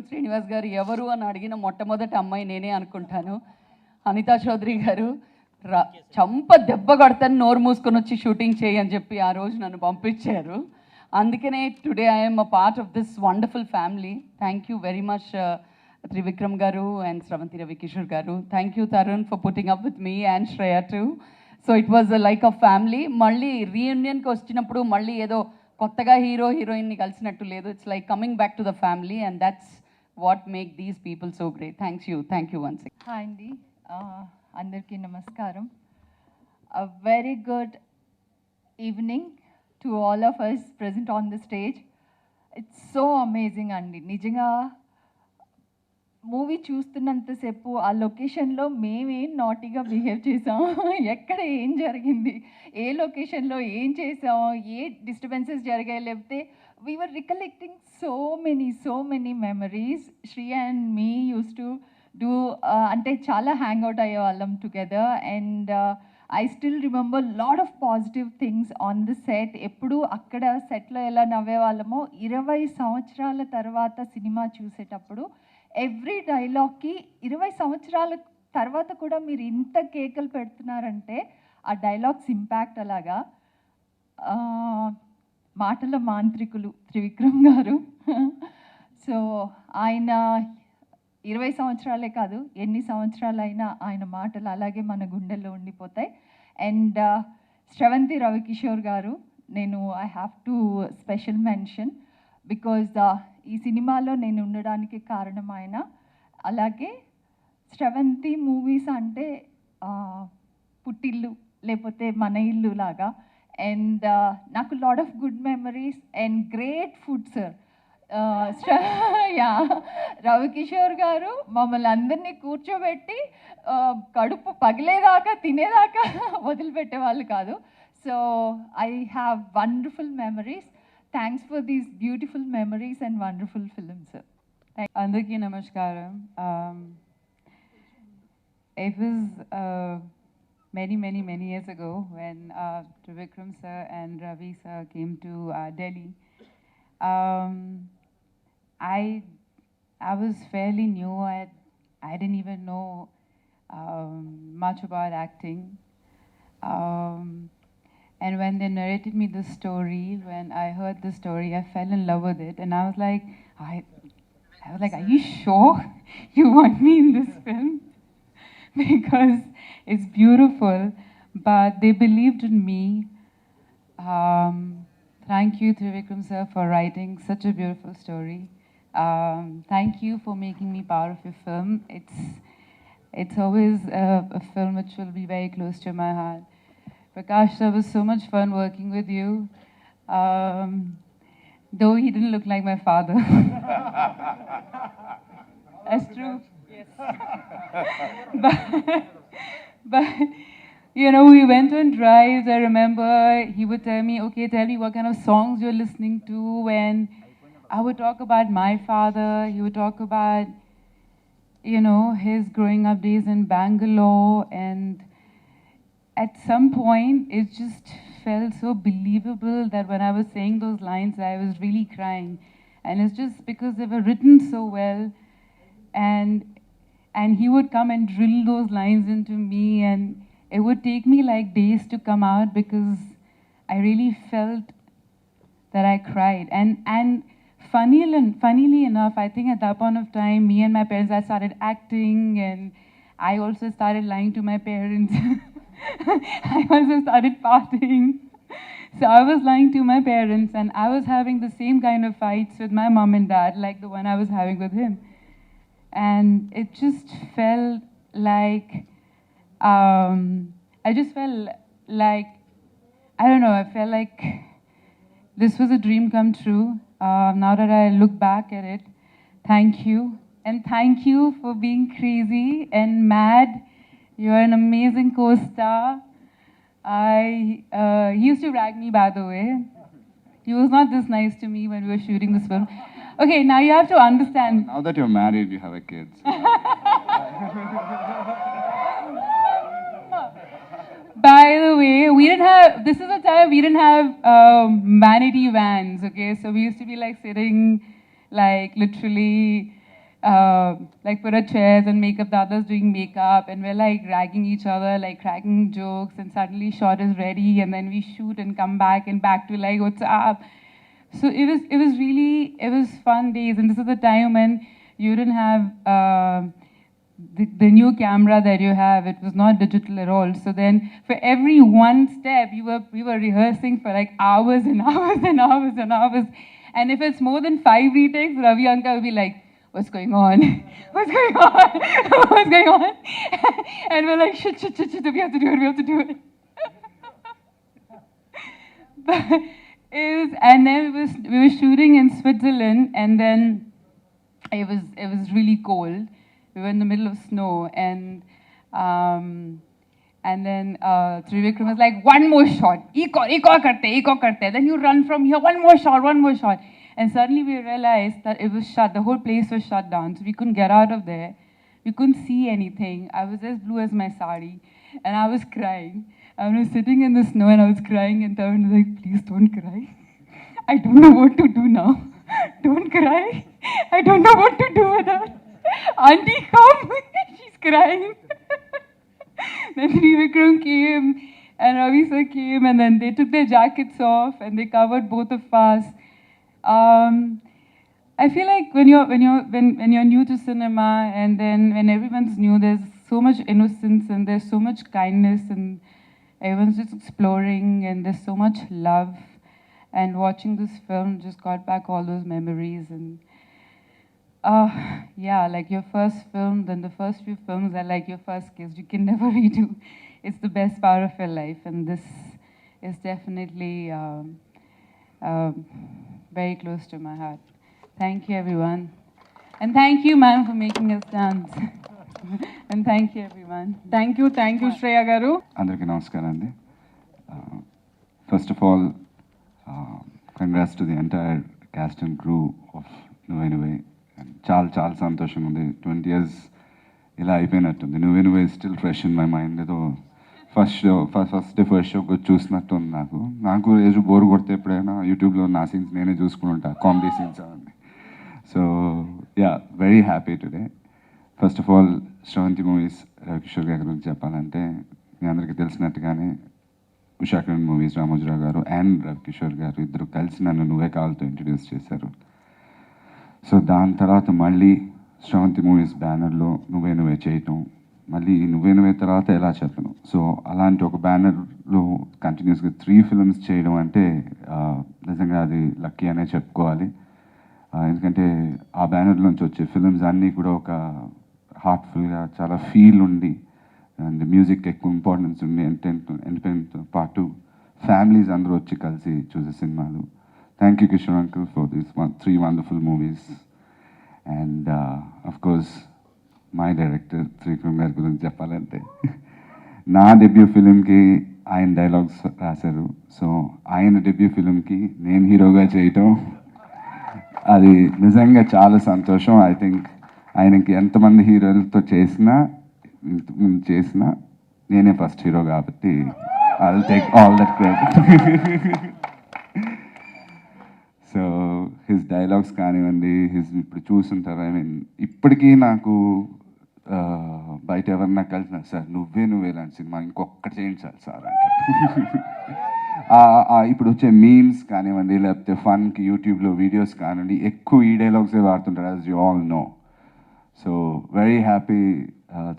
Srinivas garu evaru అని అడిగిన మొట్టమొదటి అమ్మాయి నేనే అనుకుంటాను. అనితా చౌదరి గారు చంప దెబ్బ కొడతాను నోరు మూసుకొని వచ్చి షూటింగ్ చేయి అని చెప్పి ఆ రోజు నన్ను పంపించారు. అందుకనే today I'm a part of this wonderful family. Thank you very much Trivikram garu and Shravanti Ravikishore garu. Thank you Tarun for putting up with me and Shriya too. So it was like a family. Malli reunion ki vachinappudu malli edo kottaga hero heroine ni kalisinattu ledu. It's like coming back to the family and that's what make these people so great. Thank you once again. Hi Andy, andarki namaskaram. A very good evening to all of us present on the stage. It's so amazing Andy. నిజంగా movie చూస్తున్నంతసేపు ఆ లొకేషన్లో మేమేం నాటీగా behave చేసాం, ఎక్కడ ఏం జరిగింది, ఏ లొకేషన్లో ఏం చేసాం, ఏ డిస్టర్బెన్సెస్ జరిగాయి, లేకపోతే we're recollecting so many memories. Shriya and me used to do అంటే చాలా హ్యాంగ్ అవుట్ అయ్యే వాళ్ళం together and I still remember lot of positive things on the set. ఎప్పుడు అక్కడ సెట్లో ఎలా నవ్వే వాళ్ళమో 20 సంవత్సరాల తర్వాత సినిమా చూసేటప్పుడు ఎవ్రీ డైలాగ్కి 20 సంవత్సరాల తర్వాత కూడా మీరు ఇంత కేకలు పెడుతున్నారంటే ఆ డైలాగ్స్ ఇంపాక్ట్ అలాగా. మాటల మాంత్రికులు త్రివిక్రమ్ గారు. సో ఆయన 20 సంవత్సరాలే కాదు ఎన్ని సంవత్సరాలైనా ఆయన మాటలు అలాగే మన గుండెల్లో ఉండిపోతాయి. అండ్ శ్రవంతి రవికిషోర్ గారు, నేను I have to special mention because ఈ సినిమాలో నేను ఉండడానికి కారణం ఆయన. అలాగే శ్రవంతి మూవీస్ అంటే పుట్టిల్లు లేకపోతే మన ఇల్లు లాగా. అండ్ నాకు lot of good memories and great food sir. Yeah, Ravikishore గారు మమ్మల్ని అందరినీ కూర్చోబెట్టి కడుపు పగిలేదాకా తినేదాకా వదిలిపెట్టే వాళ్ళు కాదు. So I have wonderful memories. Thanks for these beautiful memories and wonderful films, sir. Andarki namaskaram. It was many years ago when Trivikram sir and Ravi sir came to Delhi. I was fairly new. I didn't even know much about acting. And when they narrated me the story, when I heard the story, I fell in love with it. And I was like, are you sure you want me in this film? Because it's beautiful, but they believed in me. Thank you, Trivikram sir, for writing such a beautiful story. Thank you for making me part of your film. It's always a film which will be very close to my heart. Prakash, it was so much fun working with you. Though he didn't look like my father. That's true. Yes. but, you know, we went on drives. I remember he would tell me, okay, tell me what kind of songs you're listening to. And I would talk about my father. He would talk about, you know, his growing up days in Bangalore. And at some point, it just felt so believable that when I was saying those lines, I was really crying. And it's just because they were written so well. And he would come and drill those lines into me. And it would take me like days to come out because I really felt that I cried. And funnily enough, I think at that point of time, me and my parents, I started acting. And I also started lying to my parents. I also started partying. So I was lying to my parents and I was having the same kind of fights with my mom and dad like the one I was having with him. And it just felt like, I just felt like, I don't know, I felt like this was a dream come true. Now that I look back at it, thank you. And thank you for being crazy and mad. You're an amazing co-star. He used to rag me, by the way. He was not this nice to me when we were shooting this film. Okay, now you have to understand. Now that you're married, you have a kid. So. By the way, this is the time we didn't have vanity vans, okay? So we used to be like sitting like literally like put our chairs and makeup, the others doing makeup, and we're like ragging each other, like cracking jokes, and suddenly shot is ready, and then we shoot and come back and back to like, what's up? So it was fun days, and this is the time when you didn't have the new camera that you have. It was not digital at all. So then for every one step, we were rehearsing for like hours and hours and hours and hours. And if it's more than 5 retakes, Ravi Anka will be like, what's going on? What's going on? What's going on? And we're like, shit, we have to do it. But and then we were shooting in Switzerland, and then it was really cold. We were in the middle of snow, and then Trivikram was like, one more shot, ek aur karte. Then you run from here, one more shot. And suddenly we realized that it was shut. The whole place was shut down, so we couldn't get out of there. We couldn't see anything. I was as blue as my sari, and I was crying. I was sitting in the snow, and I was crying, and Tarun was like, please don't cry. I don't know what to do now. Don't cry. I don't know what to do with her. Auntie, come. She's crying. Then Trivikram came, and Ravi sir came, and then they took their jackets off, and they covered both of us. I feel like when you're new to cinema, and then when everyone's new, there's so much innocence, and there's so much kindness, and everyone's just exploring, and there's so much love. And watching this film just got back all those memories. And yeah, like your first film, then the first few films are like your first kiss. You can never redo. It's the best part of your life. And this is definitely very close to my heart. Thank you, everyone. And thank you, ma'am, for making us dance. And thank you, everyone. Thank you, Shriya garu. Andariki namaskaram andi. First of all, congrats to the entire cast and crew of Nuvve Nuvve. And చాలా సంతోషంగా ఉంది. 20 years ఇలా అయిపోయినట్టుంది. Nuvve Nuvve is still fresh in my mind. ఏదో first show చూసినట్టు ఉంది నాకు ఏదో బోర్ కొడితే ఎప్పుడైనా యూట్యూబ్లో నా సీన్స్ నేనే చూసుకుని ఉంటా, కామెడీ సీన్స్ అవన్నీ. So yeah, very happy today. First of all Sravanthi movies Ravikishore గారి గురించి చెప్పాలంటే మీ అందరికీ తెలిసినట్టుగానే ఉషాకిరణ్ మూవీస్ రామోజీరావు గారు అండ్ రవికిషోర్ గారు ఇద్దరు కలిసి నన్ను నువ్వే కావాలతో ఇంట్రడ్యూస్ చేశారు. సో దాని తర్వాత మళ్ళీ శ్రవంతి మూవీస్ బ్యానర్లో నువ్వే నువ్వే చేయటం, మళ్ళీ నువ్వే నువ్వే తర్వాత ఎలా చెప్పను. సో అలాంటి ఒక బ్యానర్లో కంటిన్యూస్గా 3 films చేయడం అంటే నిజంగా అది లక్కీ అనే చెప్పుకోవాలి. ఎందుకంటే ఆ బ్యానర్లోంచి వచ్చే ఫిల్మ్స్ అన్నీ కూడా ఒక హార్ట్ఫుల్గా చాలా ఫీల్ ఉండి, అండ్ మ్యూజిక్ ఎక్కువ ఇంపార్టెన్స్ ఉంది, ఎంటర్టైన్మెంట్తో పాటు ఫ్యామిలీస్ అందరూ వచ్చి కలిసి చూసే సినిమాలు. Thank you Kishore uncle for these 3 wonderful movies. And of course my director Trivikram గారి గురించి చెప్పాలంటే నా డెబ్యూ ఫిలింకి ఆయన డైలాగ్స్ రాశారు. సో ఆయన డెబ్యూ ఫిలింకి నేను హీరోగా చేయటం అది నిజంగా చాలా సంతోషం. ఐ థింక్ ఆయనకి ఎంతమంది హీరోలతో చేసినా నేనే ఫస్ట్ హీరో కాబట్టి I will take all that credit. So his dialogues కానివ్వండి, ఇప్పుడు చూస్తుంటారు. ఐ మీన్ ఇప్పటికీ నాకు బయట ఎవరన్నా కలిసిన సార్ నువ్వే లాంటి సినిమా ఇంకొకటి చేయండి సార్ అంటే ఇప్పుడు వచ్చే మీమ్స్ కానివ్వండి, లేకపోతే ఫన్కి యూట్యూబ్లో వీడియోస్ కానివ్వండి, ఎక్కువ ఈ డైలాగ్సే వాడుతుంటారు, as you all know. So very happy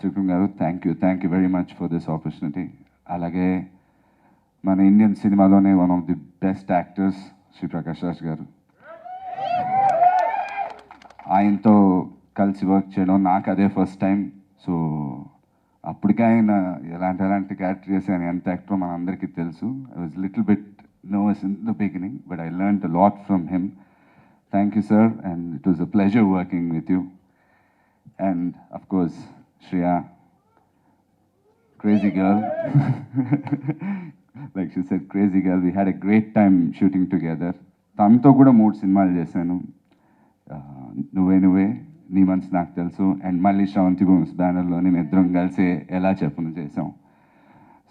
Trivikram garu, thank you very much for this opportunity. అలాగే మన ఇండియన్ సినిమాలోనే one of the best actors Shri Prakash Raj garu, ఆయనతో కలిసి వర్క్ చేయడం నాకు అదే ఫస్ట్ టైం. సో అప్పటికే ఆయన ఎలాంటి క్యారెక్టర్ చేశాను, ఎంత యాక్టర్ మన అందరికీ తెలుసు. I was little bit nervous in the beginning, but I learned a lot from him. Thank you sir, and it was a pleasure working with you. And of course Shriya, crazy girl. Like she said, crazy girl. We had a great time shooting together. తనతో కూడా 3 సినిమాలు చేశాను. నువ్వే నువ్వే, నీ మనసు నాకు తెలుసు, అండ్ మళ్ళీ శ్రవంతి మూవీస్ బ్యానర్లో మేము ఇద్దరం కలిసి ఎలా చెప్పును చేసాం.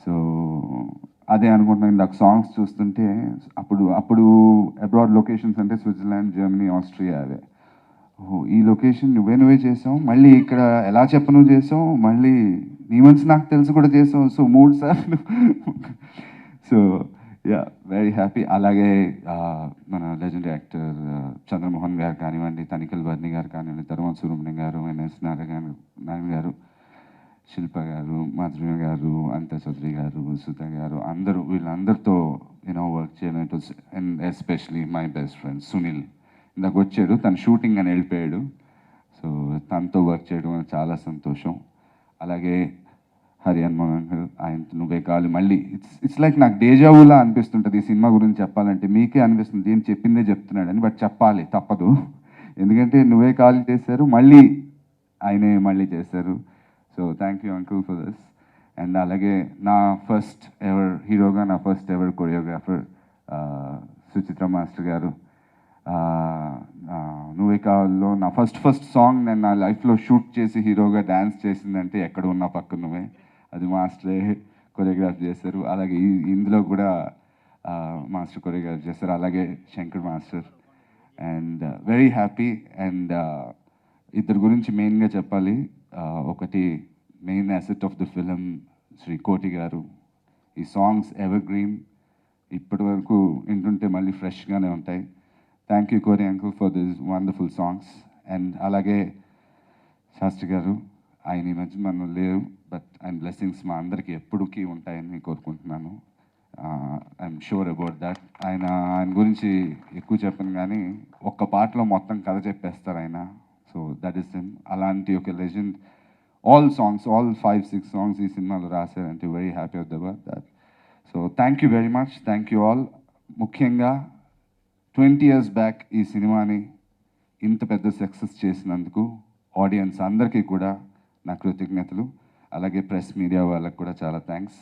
సో అదే అనుకుంటున్నాను. ఇందాక సాంగ్స్ చూస్తుంటే అప్పుడు అబ్రాడ్ లొకేషన్స్ అంటే స్విట్జర్లాండ్, జర్మనీ, ఆస్ట్రియా అవే. ఓహో ఈ లొకేషన్ నువ్వే నువ్వే చేసాం, మళ్ళీ ఇక్కడ ఎలా చెప్పను చేసాం, మళ్ళీ నీ మనసు నాకు తెలుసు కూడా చేసాం. సో 3 సార్లు. So yeah very happy. అలాగే మన లెజెండరీ యాక్టర్ చంద్రమోహన్ గారు కానివ్వండి, తనిఖీల్ బర్ని గారు కానివ్వండి, తరుణ్ సుబ్రహ్మణ్యం గారు, ఎన్ఎస్ నారాయణ గారు, శిల్ప గారు, మాధుర్య గారు, అనితా చౌదరి గారు, సుత గారు, అందరూ వీళ్ళందరితో వర్క్ చేయడం it was, and especially my best friend Sunil ఇందాక వచ్చాడు, తను షూటింగ్ అని వెళ్ళిపోయాడు. సో తనతో వర్క్ చేయడం అనేది చాలా సంతోషం. అలాగే హరిహన్మోహన్ అంకుల్, ఆయన నువ్వే కావాలి మళ్ళీ ఇట్స్ లైక్ నాకు డేజావులా అనిపిస్తుంటుంది ఈ సినిమా గురించి చెప్పాలంటే. మీకే అనిపిస్తుంది ఏం చెప్పిందే చెప్తున్నాడని, బట్ చెప్పాలి తప్పదు. ఎందుకంటే నువ్వే కాల్ చేశారు, మళ్ళీ ఆయనే మళ్ళీ చేశారు. So thank you uncle for this. And అలాగే నా ఫస్ట్ ఎవర్ హీరోగా నా first ever choreographer Suchitra master గారు. నువ్వే కావాలో నా ఫస్ట్ సాంగ్ నేను నా లైఫ్లో షూట్ చేసి హీరోగా డ్యాన్స్ చేసిందంటే ఎక్కడ ఉన్నా పక్కన నువ్వే, అది మాస్టరే కొరియోగ్రాఫ్ చేశారు. అలాగే ఇందులో కూడా మాస్టర్ కొరియోగ్రాఫ్ చేశారు, అలాగే Shankar master. And very happy. And ఇద్దరు గురించి మెయిన్గా చెప్పాలి. ఒకటి main asset of the film Shri Koti garu. ఈ సాంగ్స్ ఎవర్ గ్రీన్, ఇప్పటి వరకు వింటుంటే మళ్ళీ ఫ్రెష్గానే ఉంటాయి. థ్యాంక్ యూ కోరి uncle for this wonderful songs. And అలాగే శాస్త్రి గారు, ఆయన ఈ మధ్య మనం లేవు, బట్ ఆయన బ్లెస్సింగ్స్ మా అందరికీ ఎప్పటికీ ఉంటాయని కోరుకుంటున్నాను. I'm sure about that. ఆయన గురించి ఎక్కువ చెప్పను కానీ ఒక్క పాటలో మొత్తం కథ చెప్పేస్తారు ఆయన. So that is him. అలాంటి ఒక లెజెండ్ ఆల్ 5-6 సాంగ్స్ ఈ సినిమాలో రాశారంటే very happy about that. So thank you very much. Thank you all. ముఖ్యంగా 20 years బ్యాక్ ఈ సినిమాని ఇంత పెద్ద సక్సెస్ చేసినందుకు ఆడియన్స్ అందరికీ కూడా నా కృతజ్ఞతలు. అలాగే ప్రెస్ మీడియా వాళ్ళకి కూడా చాలా థ్యాంక్స్.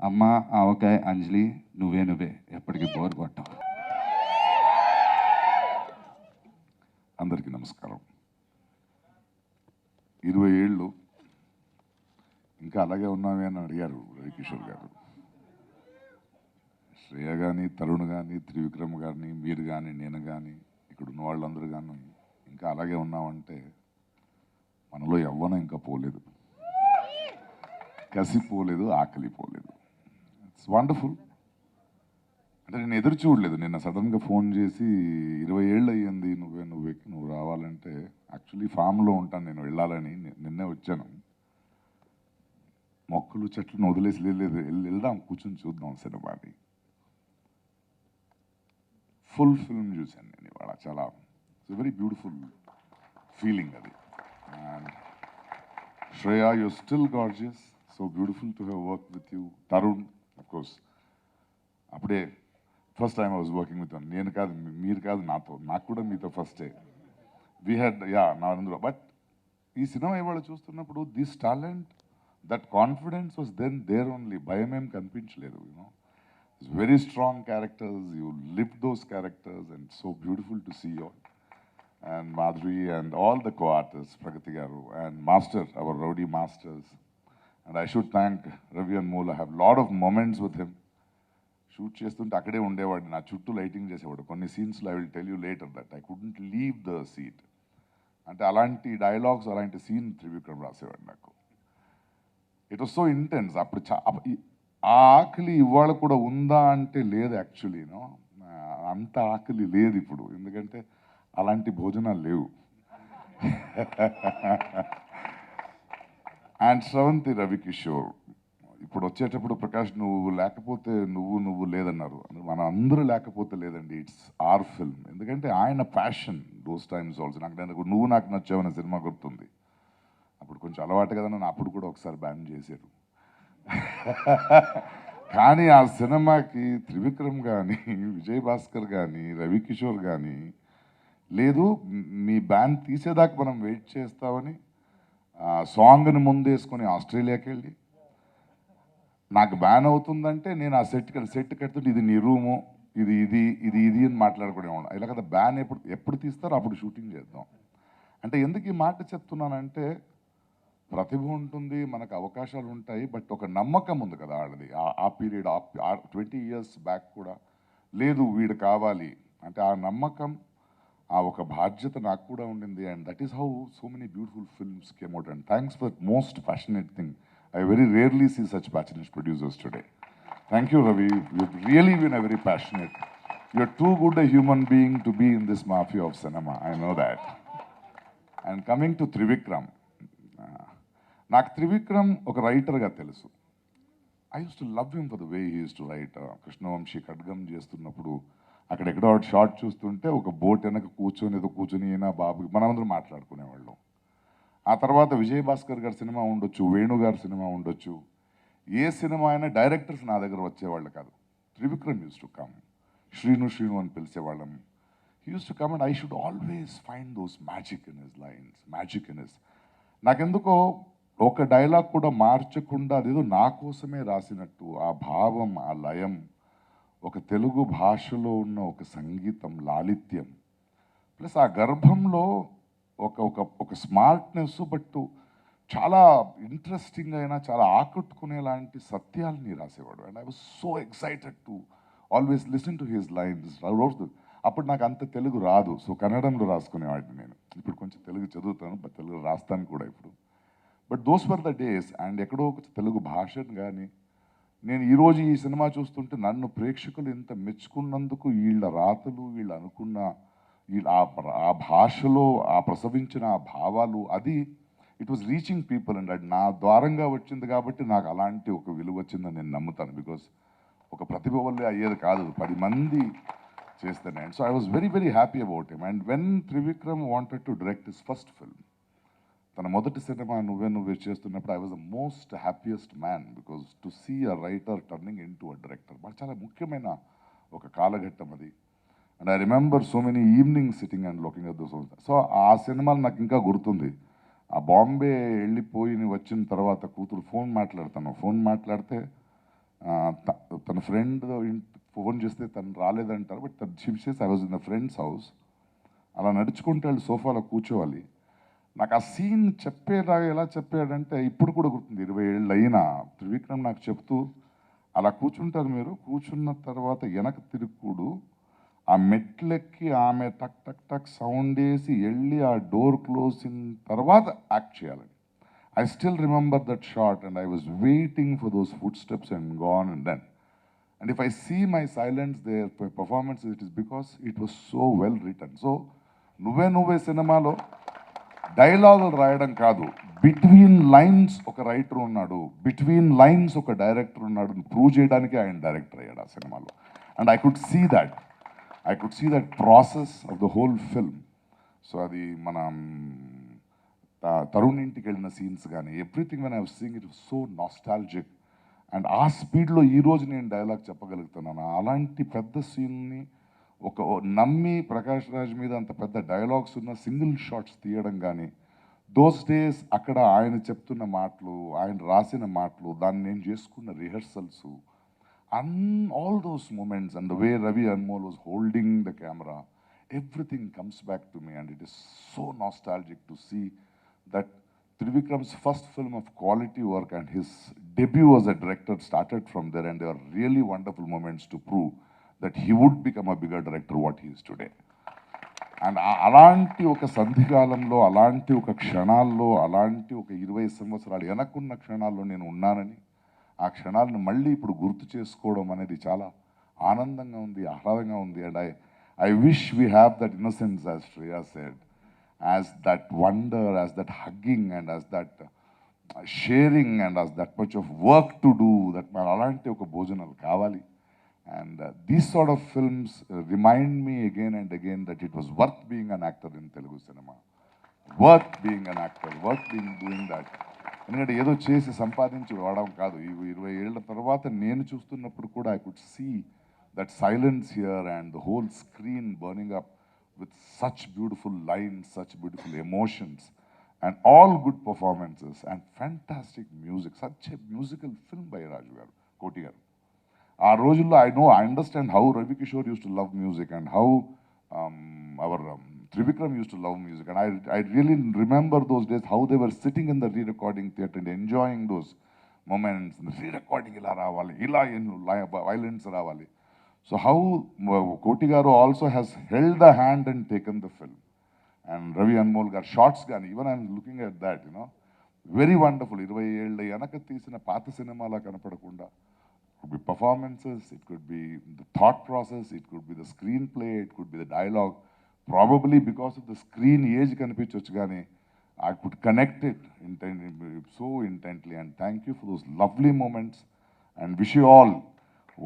అమ్మ, ఆవకాయ, అంజలి, నువ్వే నువ్వే ఎప్పటికీ బోర్ కొట్టం. అందరికీ నమస్కారం. 20 ఏళ్ళు ఇంకా అలాగే ఉన్నామే అని అడిగారు రవికిషోర్ గారు. శ్రేయ కానీ, తరుణ్ కానీ, త్రివిక్రమ్ కానీ, మీరు కానీ, నేను కానీ, ఇక్కడ ఉన్న వాళ్ళందరూ కానీ ఇంకా అలాగే ఉన్నామంటే మనలో యవ్వనం ఇంకా పోలేదు, కసి పోలేదు, ఆకలి పోలేదు. It's wonderful. అంటే నేను ఎదురు చూడలేదు. నిన్న సడన్గా ఫోన్ చేసి 20 ఏళ్ళు అయ్యింది నువ్వేకి నువ్వు రావాలంటే, యాక్చువల్లీ ఫామ్లో ఉంటాను నేను, వెళ్ళాలని నిన్నే వచ్చాను. మొక్కలు చెట్లను వదిలేసి వెళ్దాం, కూర్చొని చూద్దాం సినిమాని. ఫుల్ ఫిల్మ్ చూశాను నేను ఇవాళ. చాలా ఇట్స్ వెరీ బ్యూటిఫుల్ ఫీలింగ్ అది. And Shreya, you still gorgeous, so beautiful to have work with you. Tarun, of course అప్పుడే first time I was working with. నేను కాదు, మీరు కాదు, నాకు కూడా మీతో ఫస్టే. వీ హ్యాడ్ నా అందులో. బట్ ఈ సినిమా ఇవాళ చూస్తున్నప్పుడు this talent, that confidence was then there only. భయం ఏం కనిపించలేదు. It's very strong characters. You lived those characters, and so beautiful to see you all. And Madhuri and all the co-artists, Pragati Garu and Master, our rowdy masters. And I should thank Ravi and Moola. I have a lot of moments with him. Shoot చేస్తుంటే అక్కడే ఉండేవాడు, నా చుట్టూ lighting చేసేవాడు. కొన్ని సీన్స్లో I will tell you later that I couldn't leave the seat. అంటే అలాంటి డైలాగ్స్, అలాంటి సీన్ త్రివిక్రమ్ రాసేవాడు నాకు. It was so intense. అప్పుడు ఆ ఆకలి ఇవాళ కూడా ఉందా అంటే లేదు. యాక్చువల్లీ అంత ఆకలి లేదు ఇప్పుడు, ఎందుకంటే అలాంటి భోజనాలు లేవు. అండ్ శ్రవంతి, రవికిషోర్ ఇప్పుడు వచ్చేటప్పుడు, ప్రకాష్ నువ్వు లేకపోతే నువ్వు లేదన్నారు. మన అందరూ లేకపోతే లేదండి, ఇట్స్ ఆర్ ఫిల్మ్. ఎందుకంటే ఆయన ప్యాషన్ దోస్ టైమ్స్ ఆల్సో. నువ్వు నాకు నచ్చావన్న సినిమా గుర్తుంది. అప్పుడు కొంచెం అలవాటు కదా, నన్ను అప్పుడు కూడా ఒకసారి బ్యాన్ చేశారు. కానీ ఆ సినిమాకి త్రివిక్రమ్ కానీ, విజయ్ భాస్కర్ కానీ, రవికిషోర్ కానీ లేదు, మీ బ్యాన్ తీసేదాకా మనం వెయిట్ చేస్తామని సాంగ్ని ముందేసుకొని ఆస్ట్రేలియాకి వెళ్ళి, నాకు బ్యాన్ అవుతుందంటే నేను ఆ సెట్ కడుతుంటే ఇది నీ రూము, ఇది అని మాట్లాడుకునేవాడు. ఇలా కదా, బ్యాన్ ఎప్పుడు తీస్తారో అప్పుడు షూటింగ్ చేద్దాం అంటే. ఎందుకు ఈ మాట చెప్తున్నానంటే, ప్రతిభ ఉంటుంది, మనకు అవకాశాలు ఉంటాయి, బట్ ఒక నమ్మకం ఉంది కదా ఆడది. ఆ పీరియడ్ 20 years బ్యాక్ కూడా లేదు వీడు కావాలి అంటే, ఆ నమ్మకం, ఆ ఒక బాధ్యత నాకు కూడా ఉండింది. And that is how so many beautiful films came out. And thanks for most passionate thing. I very rarely see such passionate producers today. Thank you Ravi. You've really been a very passionate. You're too good a human being to be in this mafia of cinema. I know that. And coming to Trivikram, నాకు త్రివిక్రమ్ ఒక రైటర్గా తెలుసు. I use to love him for the way he use to right. Krishna Vamsi ఖడ్గం చేస్తున్నప్పుడు అక్కడెక్కడో short చూస్తుంటే ఒక boat వెనక కూర్చొని అయినా బాబు మనమందరం మాట్లాడుకునేవాళ్ళం. ఆ తర్వాత విజయభాస్కర్ గారి సినిమా ఉండొచ్చు, వేణు గారి సినిమా ఉండొచ్చు, ఏ సినిమా అయినా డైరెక్టర్స్ నా దగ్గర వచ్చేవాళ్ళు కాదు. Trivikram use to come. Srinu అని పిలిచేవాళ్ళం. He use to come and I should always find those magic in his lines, magic in his. నాకెందుకో ఒక డైలాగ్ కూడా మార్చకుండా అదేదో నా కోసమే రాసినట్టు ఆ భావం, ఆ లయం, ఒక తెలుగు భాషలో ఉన్న ఒక సంగీతం లాలిత్యం, ప్లస్ ఆ గర్భంలో ఒక ఒక ఒక స్మార్ట్నెస్, బట్ చాలా ఇంట్రెస్టింగ్ అయినా చాలా ఆకట్టుకునేలాంటి సత్యాలని రాసేవాడు. And I was so excited to always listen to his lines. అప్పుడు నాకు అంత తెలుగు రాదు, సో కన్నడంలో రాసుకునేవాడిని నేను. ఇప్పుడు కొంచెం తెలుగు చదువుతాను, బట్ తెలుగు రాస్తాను కూడా ఇప్పుడు. But those were the days. And ఎక్కడో ఒక తెలుగు భాషను కానీ నేను ఈరోజు ఈ సినిమా చూస్తుంటే నన్ను ప్రేక్షకులు ఇంత మెచ్చుకున్నందుకు వీళ్ళ రాతలు, వీళ్ళు అనుకున్న ఆ భాషలో ఆ ప్రసవించిన ఆ భావాలు, అది it was reaching people. And అది నా ద్వారంగా వచ్చింది కాబట్టి నాకు అలాంటి ఒక విలువ వచ్చిందని నేను నమ్ముతాను. బికాస్ ఒక ప్రతిభ వల్లే అయ్యేది కాదు, 10 మంది చేస్తేనే. And so I was very very happy about him. And when Trivikram wanted to direct his first film, తన మొదటి సినిమా నువ్వే నువ్వే చేస్తున్నప్పుడు I was the most happiest man. Because to see a writer turning into a director మాకు చాలా ముఖ్యమైన ఒక కాలఘట్టం అది. And I remember so many evening sitting and looking at those. So ఆ సినిమాలు నాకు ఇంకా గుర్తుంది. ఆ బాంబే వెళ్ళిపోయి వచ్చిన తర్వాత కూతురు ఫోన్ మాట్లాడితే తన ఫ్రెండ్ ఫోన్ చేస్తే తను రాలేదంటారు, బట్ షిప్సెస్ I was in the friend's house. అలా నడుచుకుంటే వాళ్ళు సోఫాలో కూర్చోవాలి. నాకు ఆ సీన్ చెప్పేలాగా ఎలా చెప్పాడంటే ఇప్పుడు కూడా గుర్తుంది. 20 ఏళ్ళు అయినా త్రివిక్రమ్ నాకు చెప్తూ, అలా కూర్చుంటారు మీరు, కూర్చున్న తర్వాత వెనక తిరుగుడు, ఆ మెట్లెక్కి ఆమె టక్ టక్ టక్ సౌండ్ వేసి వెళ్ళి ఆ డోర్ క్లోజింగ్ తర్వాత యాక్ట్ చేయాలని. I still remember that shot and I was waiting for those footsteps and gone and then. And if I see my silence there for performance, it is because it was so well written. So, Nuvve Nuvve సినిమాలో డైలాగులు రాయడం కాదు, between lines ఒక writer ఉన్నాడు, between lines ఒక director ఉన్నాడు prove చేయడానికి ఆయన డైరెక్టర్ అయ్యాడు ఆ సినిమాలో. And I could see that process of the whole film. So అది మన తరుణ్ ఇంటికి వెళ్ళిన సీన్స్ కానీ everything when I was seeing it was so nostalgic. And ఆ స్పీడ్లో ఈరోజు నేను డైలాగ్ చెప్పగలుగుతున్నాను. అలాంటి పెద్ద సీన్ని ఒక నమ్మి ప్రకాష్ రాజ్ మీద అంత పెద్ద డైలాగ్స్ ఉన్న సింగిల్ షాట్స్ తీయడం కానీ, దోస్ డేస్ అక్కడ ఆయన చెప్తున్న మాటలు, ఆయన రాసిన మాటలు, దాన్ని నేను చేసుకున్న rehearsals, all those moments and the way Ravi Anmol was holding the camera, everything comes back to me and it is so nostalgic to see that Trivikram's first film of quality work and his debut as a director started from there, and there are really wonderful moments to prove that he would become a bigger director what he is today. And అలాంటి ఒక సంధికాలంలో, అలాంటి ఒక క్షణాల్లో, అలాంటి ఒక 20 సంవత్సరాలు వెనక్కున్న క్షణాల్లో నేను ఉన్నానని, ఆ క్షణాలను మళ్ళీ ఇప్పుడు గుర్తు చేసుకోవడం అనేది చాలా ఆనందంగా ఉంది, ఆహ్లాదంగా ఉంది. And I wish we have that innocence, as Shriya said, as that wonder, as that hugging, and as that sharing, and as that much of work to do, that అలాంటి ఒక భోజనాలు కావాలి. And these sort of films remind me again and again that it was worth being an actor in Telugu cinema. Worth being an actor, worth doing that. ఎందుకంటే ఏదో చేసి సంపాదించి వాడడం కాదు. ఈ 20 ఏళ్ల తర్వాత నేను చూస్తున్నప్పుడు కూడా I could see that silence here and the whole screen burning up with such beautiful lines, such beautiful emotions, and all good performances and fantastic music. Such a musical film by Raju garu, Koti garu. Aa rojullo I understand how Ravi Kishore used to love music and how our Trivikram used to love music. And I really remember those days, how they were sitting in the re-recording theatre and enjoying those moments. The re-recording ila ravali, ila violence ravali. So how Koti garu also has held the hand and taken the film. And Ravi Anmol gar shots gani, even I'm looking at that, very wonderful. 20 ఏళ్ళ వెనక తీసిన పాత సినిమాలా కనపడకుండా, could be performances, it could be the thought process, it could be the screenplay, it could be the dialogue. Probably because of the screen age కనిపించొచ్చు కానీ I could connect it so intently. And thank you for those lovely moments, and wish you all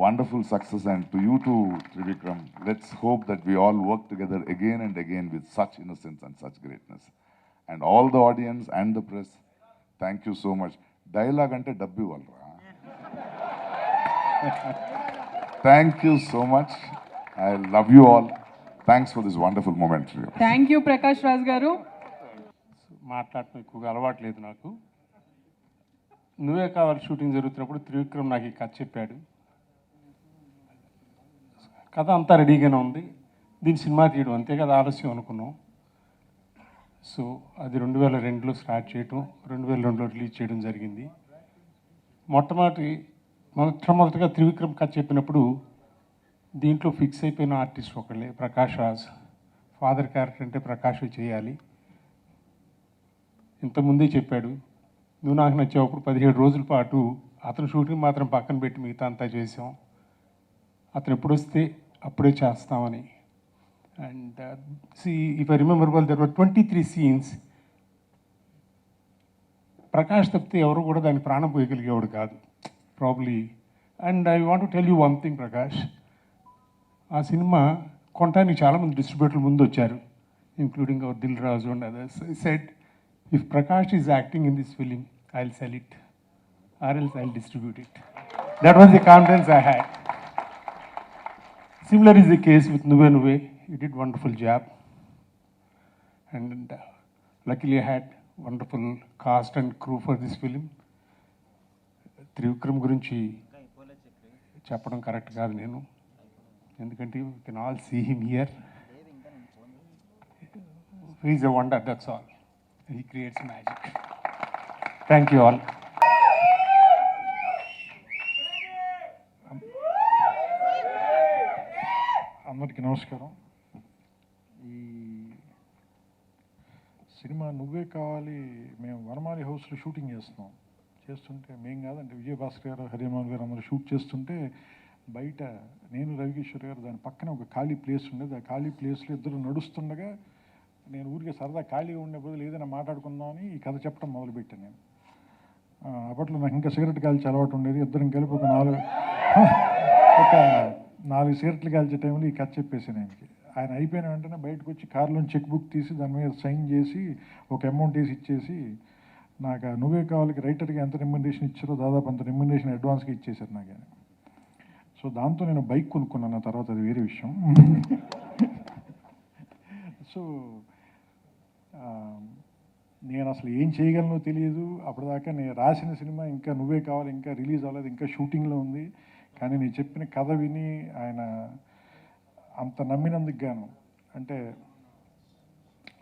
wonderful success. And to you too, Trivikram, let's hope that we all work together again and again with such innocence and such greatness. And all the audience and the press, thank you so much. Dialogue ante dabbi valra. Thank you so much. I love you all. Thanks for this wonderful moment. Thank you Prakash Raj గారు. మాట్లాడటం ఎక్కువగా అలవాట్లేదు నాకు. నువ్వే కావాలి shooting జరుగుతున్నప్పుడు త్రివిక్రమ్ నాకు ఈ కథ చెప్పాడు. కథ అంతా రెడీగానే ఉంది, దీని సినిమా తీయడం అంతే కదా ఆలస్యం అనుకున్నాం. సో అది 2002లో స్టార్ట్ చేయటం, 2002లో రిలీజ్ చేయడం జరిగింది. మొట్టమొదటిగా త్రివిక్రమ్ కథ చెప్పినప్పుడు దీంట్లో ఫిక్స్ అయిపోయిన ఆర్టిస్ట్ ఒకళ్ళే, ప్రకాష్ రాజ్. ఫాదర్ క్యారెక్టర్ అంటే ప్రకాష్ చేయాలి. ఇంతకుముందే చెప్పాడు, నువ్వు నాకు నచ్చావు. అప్పుడు 17 రోజుల పాటు అతను షూటింగ్ మాత్రం పక్కన పెట్టి మిగతా అంతా చేసాం. అతను ఎప్పుడు వస్తే అప్పుడే చేస్తామని. And if I remember well, there were 23 scenes. Prakash తప్పితే ఎవరు కూడా దాన్ని ప్రాణం పోయగలిగేవాడు కాదు probably. And I want to tell you one thing Prakash, ఆ సినిమా కొనడానికి చాలామంది డిస్ట్రిబ్యూటర్లు ముందు వచ్చారు, including our Dil Raju and others. I said, if Prakash is acting in this film, I'll sell it, or else I'll distribute it. That was the confidence I had. Similar is the case with Nuvve Nuvve. You did wonderful job, and luckily I had wonderful cast and crew for this film. Trivikram గురించి చెప్పడం correct కాదు నేను, ఎందుకంటే you can all see him here. He is a wonder, that's all. He creates magic. Thank you all. అందరికీ నమస్కారం. ఈ cinema నువ్వే కావాలి మేము వనమాలి హౌస్లో షూటింగ్ చేస్తుంటే మేము కాదంటే విజయభాస్కర్ గారు, హరిమాన్ గారు అందరూ షూట్ చేస్తుంటే బయట నేను, రవికిషోర్ గారు, దాని పక్కన ఒక ఖాళీ ప్లేస్ ఉండేది. ఆ ఖాళీ ప్లేస్లో ఇద్దరు నడుస్తుండగా నేను ఊరికే సరదా ఖాళీగా ఉండే బదులు ఏదైనా మాట్లాడుకుందామని ఈ కథ చెప్పడం మొదలుపెట్టాను నేను. అప్పట్లో నాకు ఇంకా సిగరెట్ కాల్చి అలవాటు ఉండేది. ఇద్దరం కలిపి ఒక 4 సిగరెట్లు కాల్చే టైంలో ఈ కథ చెప్పేసాను ఆయనకి. ఆయన అయిపోయిన వెంటనే బయటకు వచ్చి కారులో చెక్ బుక్ తీసి దాని మీద సైన్ చేసి ఒక అమౌంట్ వేసి ఇచ్చేసి, నాకు నువ్వే కావాలికి రైటర్కి ఎంత రెమ్యునరేషన్ ఇచ్చారో దాదాపు అంత రెమ్యునరేషన్ అడ్వాన్స్గా ఇచ్చేశారు నాకు ఆయన. సో దాంతో నేను బైక్ కొనుక్కున్నాను ఆ తర్వాత, అది వేరే విషయం. సో నేను అసలు ఏం చేయగలనో తెలియదు అప్పటిదాకా. నేను రాసిన సినిమా ఇంకా నువ్వే కావాలి ఇంకా రిలీజ్ అవ్వలేదు, ఇంకా షూటింగ్లో ఉంది. కానీ నేను చెప్పిన కథ విని ఆయన అంత నమ్మినందుకు గాను, అంటే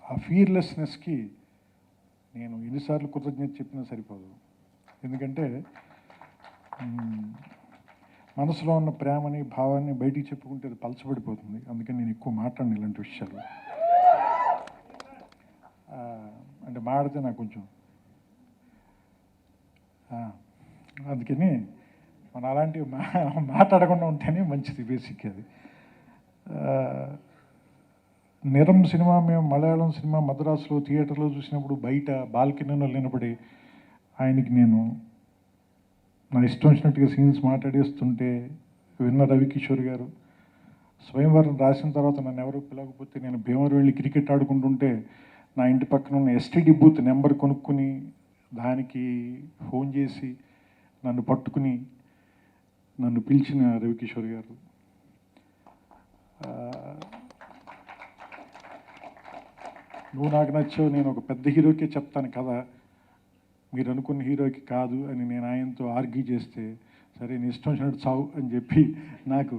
ఆ ఫియర్లెస్నెస్కి నేను ఎన్నిసార్లు కృతజ్ఞత చెప్పినా సరిపోదు. ఎందుకంటే మనసులో ఉన్న ప్రేమని భావాన్ని బయటికి చెప్పుకుంటే అది పలచబడిపోతుంది. అందుకని నేను ఎక్కువ మాట్లాడను ఇలాంటి విషయాలు. అంటే మాడితే నాకు కొంచెం అందుకని మనం అలాంటివి మాట్లాడకుండా ఉంటేనే మంచిది. బేసిక్ అది. నిరం సినిమా మేము మలయాళం సినిమా మద్రాసులో థియేటర్లో చూసినప్పుడు బయట బాల్కనీలో నిలబడి ఆయనకి నేను నా ఇష్టం వచ్చినట్టుగా సీన్స్ మాట్లాడేస్తుంటే విన్న రవికిషోర్ గారు, స్వయంవరం రాసిన తర్వాత నన్ను ఎవరు పిలవకపోతే నేను భీమవరం వెళ్ళి క్రికెట్ ఆడుకుంటుంటే నా ఇంటి పక్కన ఉన్న ఎస్టీడీ బూత్ నెంబర్ కొనుక్కుని దానికి ఫోన్ చేసి నన్ను పట్టుకుని నన్ను పిలిచిన రవికిషోర్ గారు. నువ్వు నాకు నచ్చావు, నేను ఒక పెద్ద హీరోకే చెప్తాను కదా, మీరు అనుకున్న హీరోకి కాదు అని నేను ఆయనతో ఆర్గ్యూ చేస్తే, సరే నీ ఇష్టం వచ్చినట్టు చావు అని చెప్పి నాకు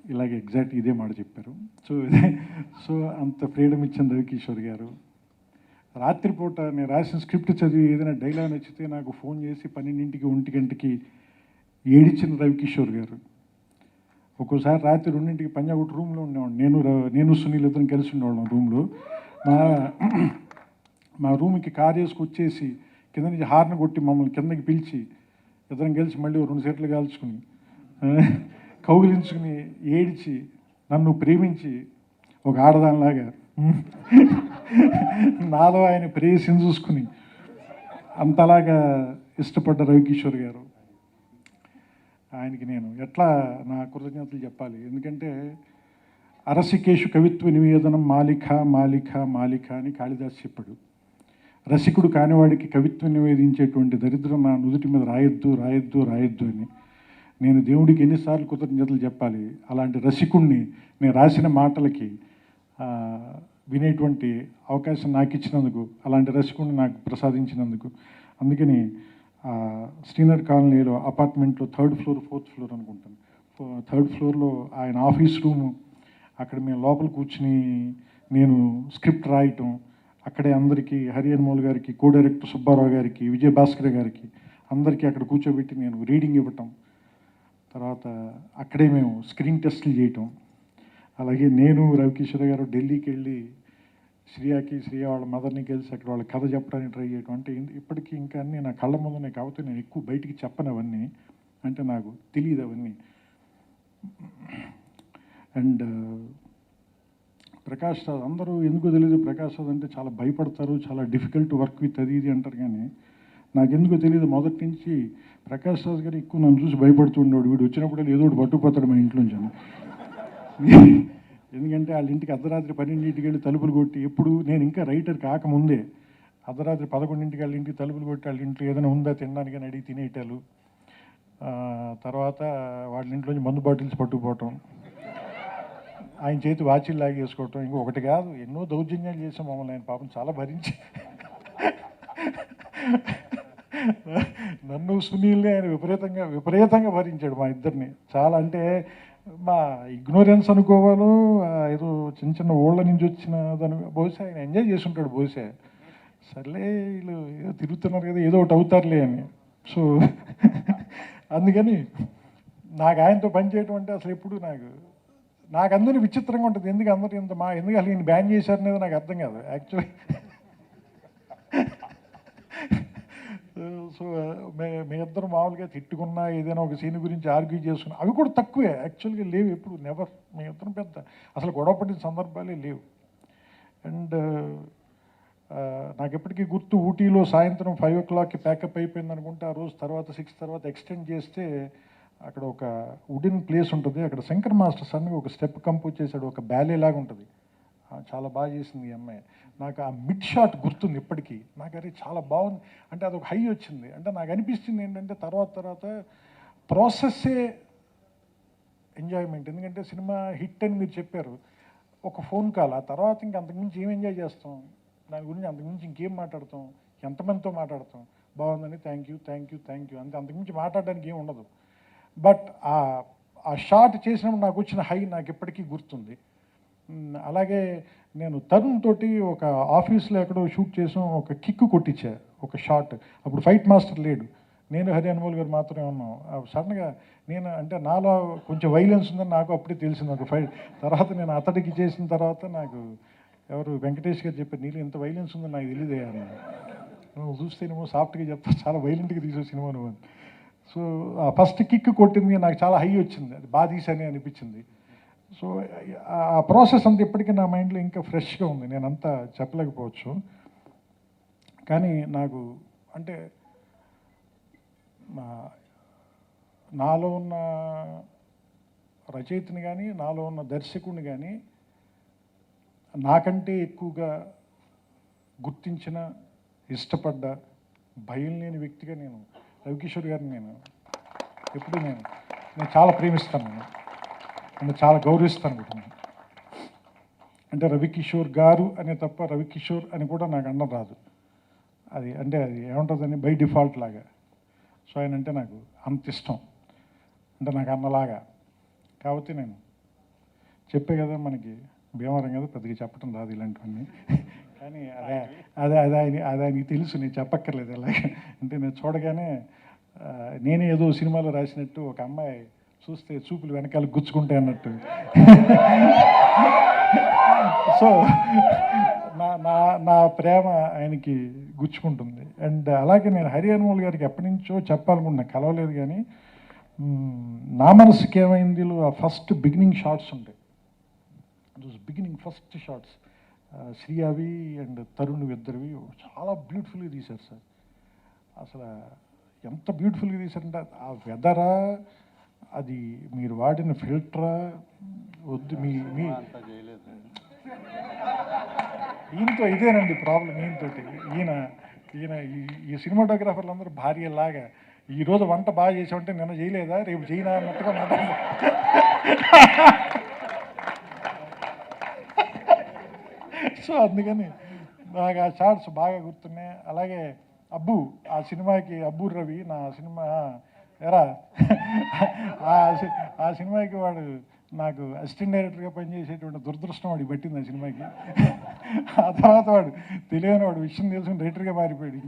ఇలాగే ఎగ్జాక్ట్ ఇదే మాట చెప్పారు. సో అంత ఫ్రీడమ్ ఇచ్చిన రవికిషోర్ గారు. రాత్రిపూట నేను రాసిన స్క్రిప్ట్ చదివి ఏదైనా డైలాగ్ నచ్చితే నాకు ఫోన్ చేసి 12ంటికి 1 గంటకి ఏడిచిన రవికిషోర్ గారు. ఒక్కోసారి రాత్రి 2ంటికి పంజాగుట్ రూమ్లో ఉండేవాడు. నేను సునీల్ ఇద్దరం కలిసి ఉండేవాళ్ళం రూమ్లో. మా రూమ్కి కార్ వేసుకొచ్చేసి కింద నుంచి హార్న్ కొట్టి మమ్మల్ని కిందకి పిలిచి ఇద్దరం కలిసి మళ్ళీ 2 సెట్లు కాల్చుకుని కౌగిలించుకుని ఏడిచి నన్ను ప్రేమించి ఒక ఆడదానిలాగా నాలో ఆయన ప్రేయసిని చూసుకుని అంతలాగా ఇష్టపడ్డ రవికిషోర్ గారు, ఆయనకి నేను ఎట్లా నా కృతజ్ఞతలు చెప్పాలి. ఎందుకంటే అరసికేషు కవిత్వ నివేదనం మాలిక మాలిక మాలిక అని కాళిదాస్ చెప్పాడు. రసికుడు కానివాడికి కవిత్వం నివేదించేటువంటి దరిద్రం నా నుదుటి మీద రాయొద్దు రాయొద్దు రాయొద్దు అని నేను దేవుడికి ఎన్నిసార్లు కృతజ్ఞతలు చెప్పాలి. అలాంటి రసికుణ్ణి నేను రాసిన మాటలకి వినేటువంటి అవకాశం నాకు ఇచ్చినందుకు, అలాంటి రసికుణ్ణి నాకు ప్రసాదించినందుకు. అందుకని శ్రీనగర్ కాలనీలో అపార్ట్మెంట్లో 3rd ఫ్లోర్ 4th ఫ్లోర్ అనుకుంటాను, 3rd ఫ్లోర్లో ఆయన ఆఫీస్ రూము. అక్కడ మేము లోపల కూర్చుని నేను స్క్రిప్ట్ రాయటం, అక్కడే అందరికీ హరి అన్మోల్ గారికి, కో డైరెక్టర్ సుబ్బారావు గారికి, విజయభాస్కర్ గారికి అందరికీ అక్కడ కూర్చోబెట్టి నేను రీడింగ్ ఇవ్వటం. తర్వాత అక్కడే మేము స్క్రీన్ టెస్టులు చేయటం. అలాగే నేను రవికిషోర్ గారు ఢిల్లీకి వెళ్ళి శ్రియ వాళ్ళ మదర్ని కలిసి అక్కడ వాళ్ళ కథ చెప్పడానికి ట్రై చేయటం. అంటే ఇప్పటికీ ఇంకా అన్నీ నా కళ్ళ ముందునే, కాబట్టి నేను ఎక్కువ బయటికి చెప్పను అవన్నీ, అంటే నాకు తెలియదు అవన్నీ. అండ్ ప్రకాష్ రాజ్ అందరూ ఎందుకో తెలియదు, ప్రకాష్ రాజ్ అంటే చాలా భయపడతారు, చాలా డిఫికల్ట్ వర్క్ విత్ అది ఇది అంటారు. కానీ నాకెందుకో తెలియదు, మొదటి నుంచి ప్రకాష్ రాజ్ గారు ఎక్కువ నన్ను చూసి భయపడుతూ ఉండేవాడు. వీడు వచ్చినప్పుడు ఏదో ఒకటి పట్టుకుపోతాడు మా ఇంట్లోంచి. ఎందుకంటే వాళ్ళ ఇంటికి అర్ధరాత్రి 12ంటికి వెళ్ళి తలుపులు కొట్టి, ఎప్పుడు నేను ఇంకా రైటర్ కాకముందే అర్ధరాత్రి 11ంటికి వాళ్ళ ఇంటికి తలుపులు కొట్టి వాళ్ళ ఇంట్లో ఏదైనా ఉందా తినడానికి అని అడిగి తినేయటాలు. తర్వాత వాళ్ళ ఇంట్లోంచి మందు బాటిల్స్ పట్టుకుపోవటం, ఆయన చేతి వాచీలు లాగేసుకోవటం. ఇంకొకటి కాదు, ఎన్నో దౌర్జన్యాలు చేసాం మమ్మల్ని. ఆయన పాపం చాలా భరించి నన్ను సునీల్ని ఆయన విపరీతంగా భరించాడు మా ఇద్దరిని. చాలా అంటే మా ఇగ్నోరెన్స్ అనుకోవాలో, ఏదో చిన్న చిన్న ఊళ్ళ నుంచి వచ్చిన దాని బహుశా ఆయన ఎంజాయ్ చేసి ఉంటాడు బహుశా. సర్లే వీళ్ళు ఏదో తిరుగుతున్నారు కదా, ఏదో ఒకటి అవుతారులే అని. సో అందుకని నాకు ఆయనతో పనిచేయటం అంటే అసలు ఎప్పుడు నాకు అందరూ విచిత్రంగా ఉంటుంది. ఎందుకు అందరూ ఎందుకు అసలు ఈయన బ్యాన్ చేశారనేది నాకు అర్థం కాదు యాక్చువల్లీ. సో మీ ఇద్దరు మామూలుగా తిట్టుకున్నా, ఏదైనా ఒక సీన్ గురించి ఆర్గ్యూ చేసుకున్నా, అవి కూడా తక్కువే యాక్చువల్గా, లేవు ఎప్పుడు, నెవర్. మీ ఇద్దరు పెద్ద అసలు గొడవ పడిన సందర్భాలే లేవు. అండ్ నాకు ఎప్పటికీ గుర్తు, ఊటీలో సాయంత్రం 5 o'clockకి ప్యాకప్ అయిపోయింది అనుకుంటే, ఆ రోజు తర్వాత 6 తర్వాత ఎక్స్టెండ్ చేస్తే అక్కడ ఒక వుడెన్ ప్లేస్ ఉంటుంది, అక్కడ శంకర్ మాస్టర్ సన్గా ఒక స్టెప్ కంపోజ్ చేశాడు, ఒక బ్యాలే లాగా ఉంటుంది. చాలా బాగా చేసింది ఈ అమ్మాయి. నాకు ఆ మిడ్ షాట్ గుర్తుంది ఇప్పటికీ. నాకు అది చాలా బాగుంది, అంటే అదొక హై వచ్చింది. అంటే నాకు అనిపిస్తుంది ఏంటంటే తర్వాత ప్రాసెస్సే ఎంజాయ్మెంట్. ఎందుకంటే సినిమా హిట్ అని మీరు చెప్పారు, ఒక ఫోన్ కాల్, ఆ తర్వాత ఇంకా అంతకుమించి ఏం ఎంజాయ్ చేస్తాం, దాని గురించి అంతకుమించి ఇంకేం మాట్లాడతాం, ఎంతమందితో మాట్లాడతాం, బాగుందని థ్యాంక్ యూ అంతే, అంతకుమించి మాట్లాడడానికి ఏం ఉండదు. బట్ ఆ షాట్ చేసినప్పుడు నాకు వచ్చిన హై నాకు ఇప్పటికీ గుర్తుంది. అలాగే నేను తరుణ్ తోటి ఒక ఆఫీస్లో ఎక్కడో షూట్ చేసాం, ఒక కిక్ కొట్టించా ఒక షాట్. అప్పుడు ఫైట్ మాస్టర్ లేడు, నేను హరి అన్మోల్ గారు మాత్రమే ఉన్నాం. సడన్గా నేను అంటే నాలో కొంచెం వైలెన్స్ ఉందని నాకు అప్పుడే తెలిసింది ఒక ఫైట్. తర్వాత నేను అతడికి చేసిన తర్వాత నాకు ఎవరు వెంకటేష్ గారు చెప్పారు, నీళ్ళు ఇంత వైలెన్స్ ఉందని నాకు తెలియదే అని. నువ్వు చూస్తేనేమో సాఫ్ట్గా చెప్తా, చాలా వైలెంట్గా తీసే సినిమా నువ్వు అని. సో ఆ ఫస్ట్ కిక్ కొట్టింది నాకు చాలా హై వచ్చింది, అది బాగా తీసానే అనిపించింది. సో ఆ ప్రాసెస్ అంతా ఇప్పటికీ నా మైండ్లో ఇంకా ఫ్రెష్గా ఉంది. నేను అంతా చెప్పలేకపోవచ్చు, కానీ నాకు అంటే నాలో ఉన్న రచయితని కానీ, నాలో ఉన్న దర్శకుడిని కానీ నాకంటే ఎక్కువగా గుర్తించిన, ఇష్టపడ్డ, భయం లేని వ్యక్తిగా నేను రవికిషోర్ గారిని నేను ఎప్పుడు నేను చాలా ప్రేమిస్తాను, నేను చాలా గౌరవిస్తాను కూడా. అంటే రవికిషోర్ గారు అనే తప్ప రవికిషోర్ అని కూడా నాకు అన్నం రాదు. అది అంటే అది ఏముంటుందని బై డిఫాల్ట్ లాగా. సో ఆయన అంటే నాకు అంత ఇష్టం, అంటే నాకు అన్నలాగా. కాబట్టి నేను చెప్పే కదా, మనకి భీమవరం కదా, పెద్దగా చెప్పడం రాదు ఇలాంటివన్నీ. కానీ అదే ఆయనకి తెలుసు, నేను చెప్పక్కర్లేదు అలాగే. అంటే నేను చూడగానే నేనే ఏదో సినిమాలో రాసినట్టు ఒక అమ్మాయి చూస్తే చూపులు వెనకాల గుచ్చుకుంటాయి అన్నట్టు. సో నా నా నా ప్రేమ ఆయనకి గుచ్చుకుంటుంది. అండ్ అలాగే నేను హరి హనుమల్ గారికి ఎప్పటి నుంచో చెప్పాలనుకుంటున్నా, కలవలేదు కానీ నా మనసుకి ఏమైందిలో ఆ ఫస్ట్ బిగినింగ్ షార్ట్స్ ఉంటాయి. బిగినింగ్ ఫస్ట్ షార్ట్స్ శ్రీయావి అండ్ తరుణ్ ఇద్దరివి చాలా బ్యూటిఫుల్గా తీశారు సార్. అసలు ఎంత బ్యూటిఫుల్గా తీశారంటే ఆ వెదరా, అది మీరు వాడిన ఫిల్టరా వద్దు. మీ ఈయనతో ఇదేనండి ప్రాబ్లం. ఈయన ఈ సినిమాటోగ్రాఫర్లు అందరూ భార్యలాగా ఈరోజు వంట బాగా చేసామంటే నిన్న చేయలేదా, రేపు చేయనా అన్నట్టుగా మాట్లాడారు. సో అందుకని నాకు ఆ షార్ట్స్ బాగా గుర్తున్నాయి. అలాగే అబ్బు, ఆ సినిమాకి అబ్బు రవి నా సినిమా ఎరా ఆ సినిమాకి వాడు నాకు అసిస్టెంట్ డైరెక్టర్గా పనిచేసేటువంటి దురదృష్టం వాడికి పట్టింది ఆ సినిమాకి. ఆ తర్వాత వాడు తెలియని వాడు విషయం తెలుసుకుని డైరెక్టర్గా మారిపోయాడు.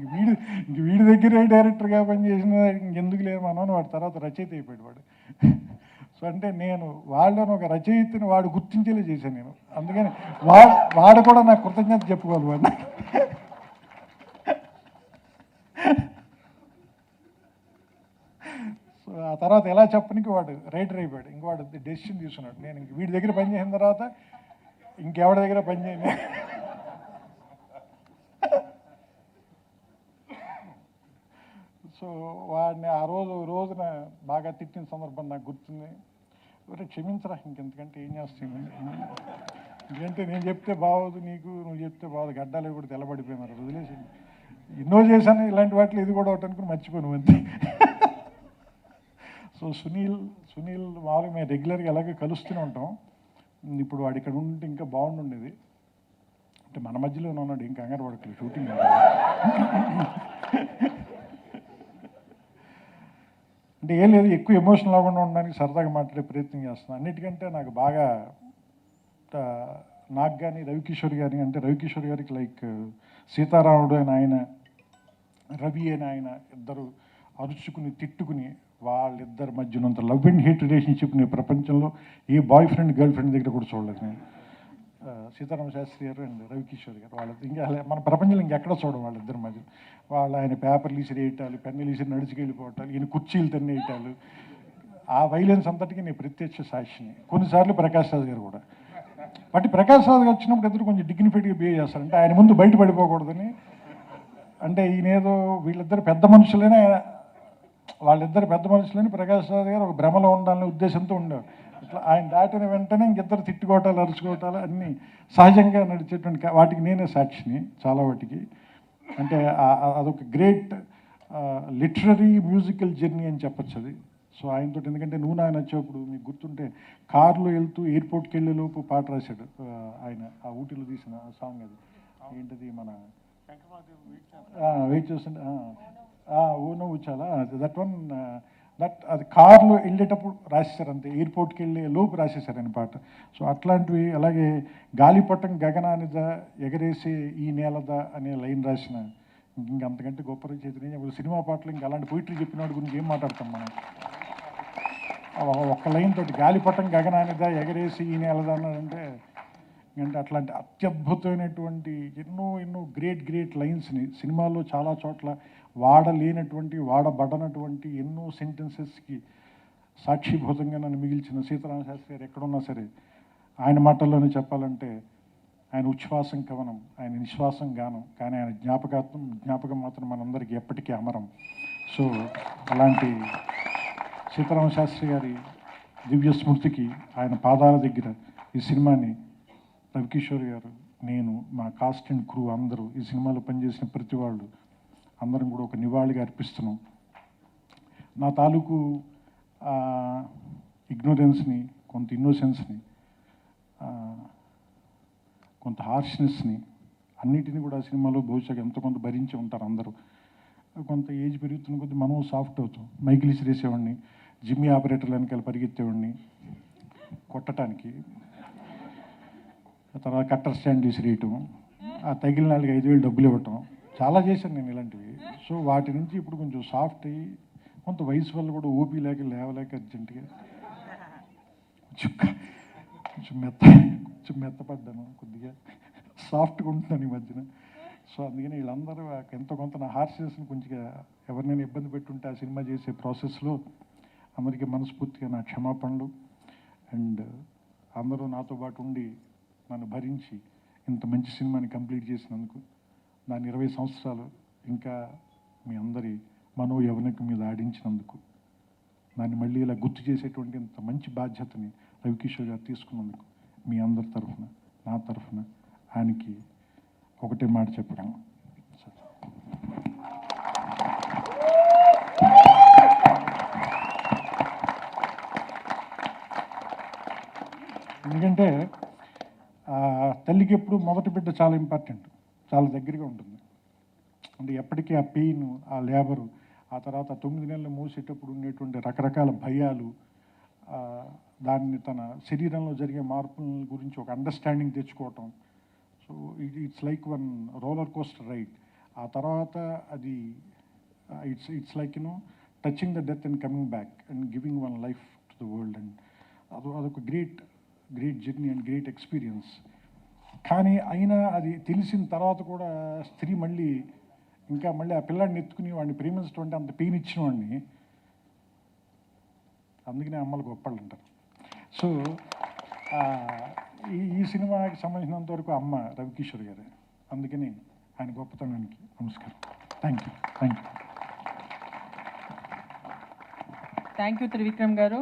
వీడి దగ్గరే డైరెక్టర్గా పనిచేసిన ఇంకెందుకు లేదు మనం, వాడు తర్వాత రచయిత అయిపోయాడు వాడు. సో అంటే నేను వాళ్ళని ఒక రచయితని వాడు గుర్తించేలా చేశాను నేను. అందుకని వాడు కూడా నాకు కృతజ్ఞత చెప్పుకోవాలి వాడు. సో ఆ తర్వాత ఎలా చెప్పనికి వాడు రైటర్ అయిపోయాడు. ఇంకోవాడు డెసిషన్ తీసుకున్నాడు, నేను ఇంక వీడి దగ్గర పని చేసిన తర్వాత ఇంకెవడి దగ్గర పని చేయను. సో వాడిని ఆ రోజున బాగా తిట్టిన సందర్భం నాకు గుర్తుంది. క్షమించరా, ఇంకెంతకంటే ఏం చేస్తాను. ఎందుకంటే నేను చెప్తే బాగోదు నీకు, నువ్వు చెప్తే బాగోదు, గడ్డాలు కూడా తెల్లబడిపోయినారు, వదిలేసి ఎన్నో చేశాను ఇలాంటి వాటిలో ఇది కూడా ఒకటి అనుకుని మర్చిపోను అంతే. సో సునీల్ మామూలుగా మేము రెగ్యులర్గా ఎలాగో కలుస్తూనే ఉంటాం. ఇప్పుడు వాడు ఇక్కడ ఉంటే ఇంకా బాగుండుండేది. అంటే మన మధ్యలోనే ఉన్నాడు, ఇంకా కంగారు పడట్లేదు, షూటింగ్. అంటే ఏం లేదు, ఎక్కువ ఎమోషనల్ అవ్వకుండా ఉండడానికి సరదాగా మాట్లాడే ప్రయత్నం చేస్తున్నాను. అన్నిటికంటే నాకు బాగా నాకు కానీ రవికిషోర్ గారి, అంటే రవికిషోర్ గారికి లైక్ సీతారాముడు అని ఆయన, రవి అని ఆయన ఇద్దరు అరుచుకుని తిట్టుకుని వాళ్ళిద్దరి మధ్యనంత లవ్ అండ్ హేట్ రిలేషన్షిప్ నేను ప్రపంచంలో ఏ బాయ్ ఫ్రెండ్ గర్ల్ ఫ్రెండ్ దగ్గర కూడా చూడలేదు నేను. సీతారామ శాస్త్రి గారు అండ్ రవికిషోర్ గారు వాళ్ళ ఇంకా మన ప్రపంచంలో ఇంకెక్కడ చూడడం వాళ్ళిద్దరి మధ్య. ఆయన పేపర్లు ఇసిరి వేయటాలు, పెన్నులు ఇసిరి నడిచికెళ్ళిపోవటాలు, ఈయన కుర్చీలు తన్ని వేయటాలు, ఆ వైలెన్స్ అంతటికి నేను ప్రత్యక్ష సాక్షిని. కొన్నిసార్లు ప్రకాష్ రాజ్ గారు కూడా. బట్ ప్రకాష్ రాజ్ గారు వచ్చినప్పుడు ఇద్దరు కొంచెం డిగ్నిఫైడ్గా బిహేవ్ చేస్తారు. అంటే ఆయన ముందు బయట పడిపోకూడదని. అంటే ఈయనేదో వీళ్ళిద్దరు పెద్ద మనుషులనే, వాళ్ళిద్దరు పెద్ద మనుషులని ప్రకాష్ రాజ్ గారు ఒక భ్రమలో ఉండాలనే ఉద్దేశంతో ఉండేవారు. ఇట్లా ఆయన దాటిన వెంటనే ఇంకిద్దరు తిట్టుకోవటాలు, అరుచుకోవటాలు అన్నీ సహజంగా నడిచేటువంటి వాటికి నేనే సాక్షిని చాలా వాటికి. అంటే అదొక గ్రేట్ లిటరరీ మ్యూజికల్ జర్నీ అని చెప్పచ్చు అది. సో ఆయనతో, ఎందుకంటే నువ్వు నాయన వచ్చేప్పుడు మీకు గుర్తుంటే కారులో వెళ్తూ ఎయిర్పోర్ట్కి వెళ్ళే లోపు పాట రాశాడు ఆయన, ఆ ఊటీలో తీసిన సాంగ్. అది ఏంటిది, మన వెయిట్ చేస్తుంటే ఓనో చాలా అది కార్లో వెళ్ళేటప్పుడు రాసేసారు అంతే, ఎయిర్పోర్ట్కి వెళ్ళే లోపు రాసేసారు ఆయన పాట. సో అట్లాంటివి. అలాగే గాలిపటం గగనానిదా ఎగరేసే ఈ నేలదా అనే లైన్ రాసిన ఇంకంతకంటే గొప్ప రచయిత సినిమా పాటలు ఇంకా అలాంటి పోయిటరీ చెప్పినవాడు గురించి ఏం మాట్లాడతాం మనం. ఒక్క లైన్ తోటి గాలిపటం గగనానిదా ఎగరేసి ఈ నేలదా అన్నాడంటే, అంటే అట్లాంటి అత్యద్భుతమైనటువంటి ఎన్నో గ్రేట్ లైన్స్ని సినిమాల్లో చాలా చోట్ల వాడలేనటువంటి, వాడబడనటువంటి ఎన్నో సెంటెన్సెస్కి సాక్షిభూతంగా నన్ను మిగిల్చిన సీతారామ శాస్త్రి గారు ఎక్కడున్నా సరే ఆయన మాటల్లోనే చెప్పాలంటే ఆయన ఉచ్ఛ్వాసం కవనం, ఆయన నిశ్వాసం గానం, కానీ ఆయన జ్ఞాపకం మాత్రం మనందరికీ ఎప్పటికీ అమరం. సో అలాంటి సీతారామ శాస్త్రి గారి దివ్య స్మృతికి ఆయన పాదాల దగ్గర ఈ సినిమాని రవికిషోర్ గారు, నేను, మా కాస్ట్ అండ్ క్రూ అందరూ, ఈ సినిమాలో పనిచేసిన ప్రతి వాళ్ళు అందరం కూడా ఒక నివాళిగా అర్పిస్తున్నాం. నా తాలూకు ఇగ్నోరెన్స్ని, కొంత ఇన్నోసెన్స్ని, కొంత హార్ష్నెస్ని అన్నిటిని కూడా సినిమాలో బహుశా ఎంతో కొంత భరించి ఉంటారు అందరూ. కొంత ఏజ్ పెరుగుతున్న కొద్దీ మనం సాఫ్ట్ అవుతాం. మైకిల్ ఇసిరేసేవాడిని, జిమ్మి ఆపరేటర్లు వెనకాల పరిగెత్తేవాడిని కొట్టడానికి, తర్వాత కట్టర్ స్టాండ్ విసిరేయటం, ఆ తగిలిన వాళ్ళకి 5,000 డబ్బులు ఇవ్వటం, చాలా చేశాను నేను ఇలాంటివి. సో వాటి నుంచి ఇప్పుడు కొంచెం సాఫ్ట్ అయ్యి, కొంత వయసు వల్ల కూడా ఓపీ లేక లేవలేక అర్జెంటుగా కొంచెం మెత్తపడ్డాను, కొద్దిగా సాఫ్ట్గా ఉంటున్నాను ఈ మధ్యన. సో అందుకని వీళ్ళందరూ ఎంతో కొంత నా హార్షెస్ని కొంచెంగా ఎవరినైనా ఇబ్బంది పెట్టుంటే ఆ సినిమా చేసే ప్రాసెస్లో అందరికీ మనస్ఫూర్తిగా నా క్షమాపణలు. అండ్ అందరూ నాతో పాటు ఉండి నన్ను భరించి ఇంత మంచి సినిమాని కంప్లీట్ చేసినందుకు, దాని 20 సంవత్సరాలు ఇంకా మీ అందరి మనోయవనిక మీద ఆడించినందుకు, దాన్ని మళ్ళీ ఇలా గుర్తు చేసేటువంటి ఇంత మంచి బాధ్యతని రవికిషోర్ గారు తీసుకున్నందుకు మీ అందరి తరఫున, నా తరఫున ఆయనకి ఒకటే మాట చెప్పడం. ఎందుకంటే తల్లికి ఎప్పుడు మొదటి బిడ్డ చాలా ఇంపార్టెంట్, చాలా దగ్గరగా ఉంటుంది. అంటే ఎప్పటికీ ఆ పెయిన్, ఆ లేబరు, ఆ తర్వాత 9 నెలలు మోసేటప్పుడు ఉండేటువంటి రకరకాల భయాలు, దాన్ని తన శరీరంలో జరిగే మార్పుల గురించి ఒక అండర్స్టాండింగ్ తెచ్చుకోవటం. So it's like one roller coaster ride. ఆ తర్వాత అది it's like touching the death and coming back and giving one life to the world. And అదొక great journey and great experience. కానీ అయినా అది తెలిసిన తర్వాత కూడా స్త్రీ మళ్ళీ ఆ పిల్లాడిని ఎత్తుకుని వాడిని ప్రేమించడం అంత పెయిన్ ఇచ్చిన వాడిని, అందుకనే అమ్మలు గొప్పళ్ళు అంటారు. సో ఈ సినిమాకి సంబంధించినంత వరకు అమ్మ రవికిషోర్ గారు, అందుకని ఆయన గొప్పతనానికి నమస్కారం. Thank you. Thank you Trivikram గారు.